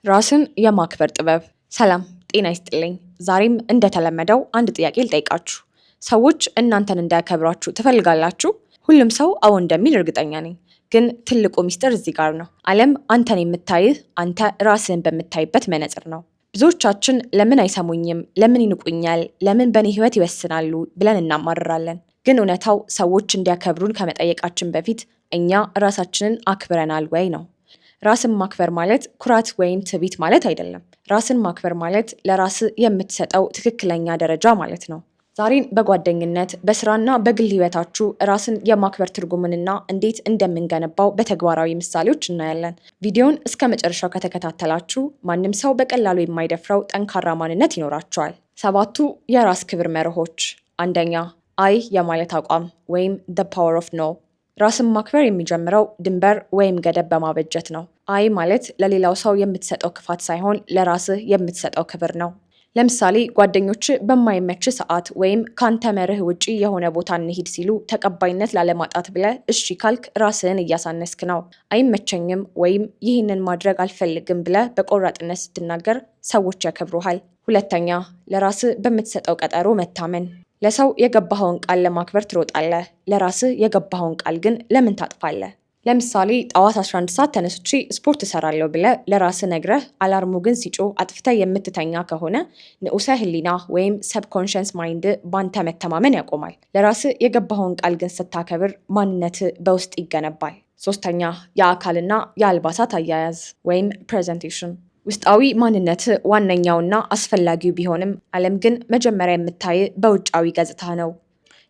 ራስን የማክበር ጥበብ። ሰላም ጤና ይስጥልኝ። ዛሬም እንደተለመደው አንድ ጥያቄ ልጠይቃችሁ። ሰዎች እናንተን እንዲያከብሯችሁ ትፈልጋላችሁ? ሁሉም ሰው አዎ እንደሚል እርግጠኛ ነኝ። ግን ትልቁ ሚስጥር እዚህ ጋር ነው። ዓለም አንተን የምታይህ አንተ ራስህን በምታይበት መነጽር ነው። ብዙዎቻችን ለምን አይሰሙኝም፣ ለምን ይንቁኛል፣ ለምን በእኔ ህይወት ይወስናሉ ብለን እናማርራለን። ግን እውነታው ሰዎች እንዲያከብሩን ከመጠየቃችን በፊት እኛ ራሳችንን አክብረናል ወይ ነው። ራስን ማክበር ማለት ኩራት ወይም ትዕቢት ማለት አይደለም። ራስን ማክበር ማለት ለራስ የምትሰጠው ትክክለኛ ደረጃ ማለት ነው። ዛሬን በጓደኝነት በስራና በግል ህይወታችሁ ራስን የማክበር ትርጉምንና እንዴት እንደምንገነባው በተግባራዊ ምሳሌዎች እናያለን። ቪዲዮን እስከ መጨረሻው ከተከታተላችሁ ማንም ሰው በቀላሉ የማይደፍረው ጠንካራ ማንነት ይኖራቸዋል። 7ቱ የራስ ክብር መርሆች። አንደኛ፣ አይ የማለት አቋም ወይም the power of no። ራስን ማክበር የሚጀምረው ድንበር ወይም ገደብ በማበጀት ነው። አይ ማለት ለሌላው ሰው የምትሰጠው ክፋት ሳይሆን ለራስህ የምትሰጠው ክብር ነው። ለምሳሌ ጓደኞች በማይመች ሰዓት ወይም ካንተ መርህ ውጪ የሆነ ቦታ እንሂድ ሲሉ ተቀባይነት ላለማጣት ብለህ እሺ ካልክ ራስህን እያሳነስክ ነው። አይመቸኝም ወይም ይህንን ማድረግ አልፈልግም ብለህ በቆራጥነት ስትናገር ሰዎች ያከብሩሃል። ሁለተኛ፣ ለራስህ በምትሰጠው ቀጠሮ መታመን። ለሰው የገባኸውን ቃል ለማክበር ትሮጣለህ፣ ለራስህ የገባኸውን ቃል ግን ለምን ታጥፋለህ? ለምሳሌ ጠዋት 11 ሰዓት ተነስቼ ስፖርት እሰራለሁ ብለህ ለራስህ ነግረህ አላርሙ ግን ሲጮህ አጥፍተህ የምትተኛ ከሆነ ንዑሰ ህሊና ወይም ሰብኮንሽንስ ማይንድ ባንተ መተማመን ያቆማል። ለራስህ የገባኸውን ቃል ግን ስታከብር ማንነትህ በውስጥ ይገነባል። ሶስተኛ፣ የአካልና የአልባሳት አያያዝ ወይም ፕሬዘንቴሽን። ውስጣዊ ማንነት ዋነኛውና አስፈላጊው ቢሆንም ዓለም ግን መጀመሪያ የምታይ በውጫዊ ገጽታ ነው።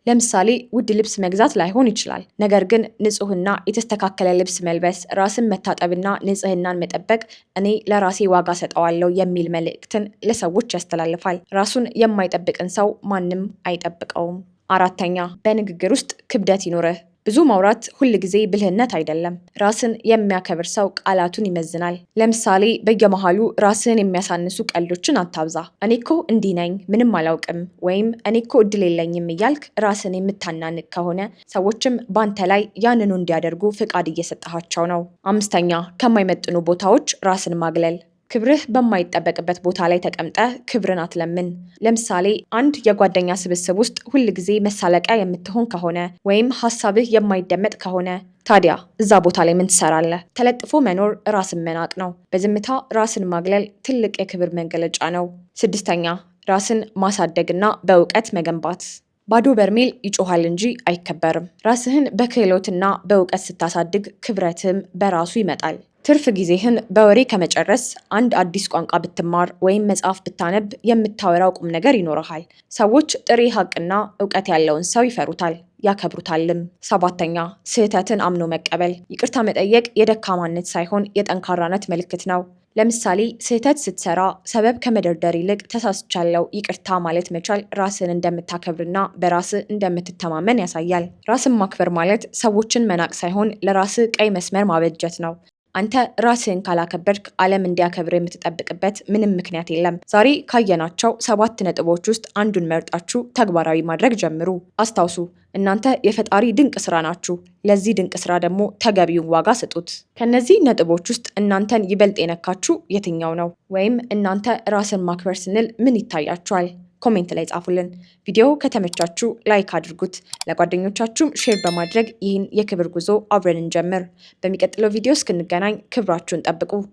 ለምሳሌ ውድ ልብስ መግዛት ላይሆን ይችላል፣ ነገር ግን ንጹህና የተስተካከለ ልብስ መልበስ፣ ራስን መታጠብና ንጽህናን መጠበቅ እኔ ለራሴ ዋጋ ሰጠዋለሁ የሚል መልእክትን ለሰዎች ያስተላልፋል። ራሱን የማይጠብቅን ሰው ማንም አይጠብቀውም። አራተኛ፣ በንግግር ውስጥ ክብደት ይኑርህ። ብዙ ማውራት ሁል ጊዜ ብልህነት አይደለም። ራስን የሚያከብር ሰው ቃላቱን ይመዝናል። ለምሳሌ በየመሃሉ ራስን የሚያሳንሱ ቀልዶችን አታብዛ። እኔ እኮ እንዲህ ነኝ፣ ምንም አላውቅም፣ ወይም እኔ እኮ እድል የለኝም እያልክ ራስን የምታናንቅ ከሆነ ሰዎችም በአንተ ላይ ያንኑ እንዲያደርጉ ፍቃድ እየሰጠሃቸው ነው። አምስተኛ፣ ከማይመጥኑ ቦታዎች ራስን ማግለል። ክብርህ በማይጠበቅበት ቦታ ላይ ተቀምጠህ ክብርን አትለምን። ለምሳሌ አንድ የጓደኛ ስብስብ ውስጥ ሁል ጊዜ መሳለቂያ የምትሆን ከሆነ ወይም ሀሳብህ የማይደመጥ ከሆነ ታዲያ እዛ ቦታ ላይ ምን ትሰራለህ? ተለጥፎ መኖር ራስን መናቅ ነው። በዝምታ ራስን ማግለል ትልቅ የክብር መገለጫ ነው። ስድስተኛ፣ ራስን ማሳደግና በእውቀት መገንባት። ባዶ በርሜል ይጮሃል እንጂ አይከበርም። ራስህን በክህሎትና በእውቀት ስታሳድግ ክብረትም በራሱ ይመጣል። ትርፍ ጊዜህን በወሬ ከመጨረስ አንድ አዲስ ቋንቋ ብትማር ወይም መጽሐፍ ብታነብ የምታወራው ቁም ነገር ይኖርሃል። ሰዎች ጥሬ ሀቅና እውቀት ያለውን ሰው ይፈሩታል፣ ያከብሩታልም። ሰባተኛ፣ ስህተትን አምኖ መቀበል። ይቅርታ መጠየቅ የደካማነት ሳይሆን የጠንካራነት ምልክት ነው። ለምሳሌ ስህተት ስትሰራ ሰበብ ከመደርደር ይልቅ ተሳስቻለሁ ይቅርታ ማለት መቻል ራስን እንደምታከብርና በራስህ እንደምትተማመን ያሳያል። ራስን ማክበር ማለት ሰዎችን መናቅ ሳይሆን ለራስህ ቀይ መስመር ማበጀት ነው። አንተ ራስህን ካላከበርክ ዓለም እንዲያከብር የምትጠብቅበት ምንም ምክንያት የለም። ዛሬ ካየናቸው 7 ነጥቦች ውስጥ አንዱን መርጣችሁ ተግባራዊ ማድረግ ጀምሩ። አስታውሱ፣ እናንተ የፈጣሪ ድንቅ ስራ ናችሁ። ለዚህ ድንቅ ስራ ደግሞ ተገቢውን ዋጋ ስጡት። ከነዚህ ነጥቦች ውስጥ እናንተን ይበልጥ የነካችሁ የትኛው ነው? ወይም እናንተ ራስን ማክበር ስንል ምን ይታያችኋል? ኮሜንት ላይ ጻፉልን። ቪዲዮ ከተመቻችሁ ላይክ አድርጉት። ለጓደኞቻችሁም ሼር በማድረግ ይህን የክብር ጉዞ አብረን እንጀምር። በሚቀጥለው ቪዲዮ እስክንገናኝ ክብራችሁን ጠብቁ።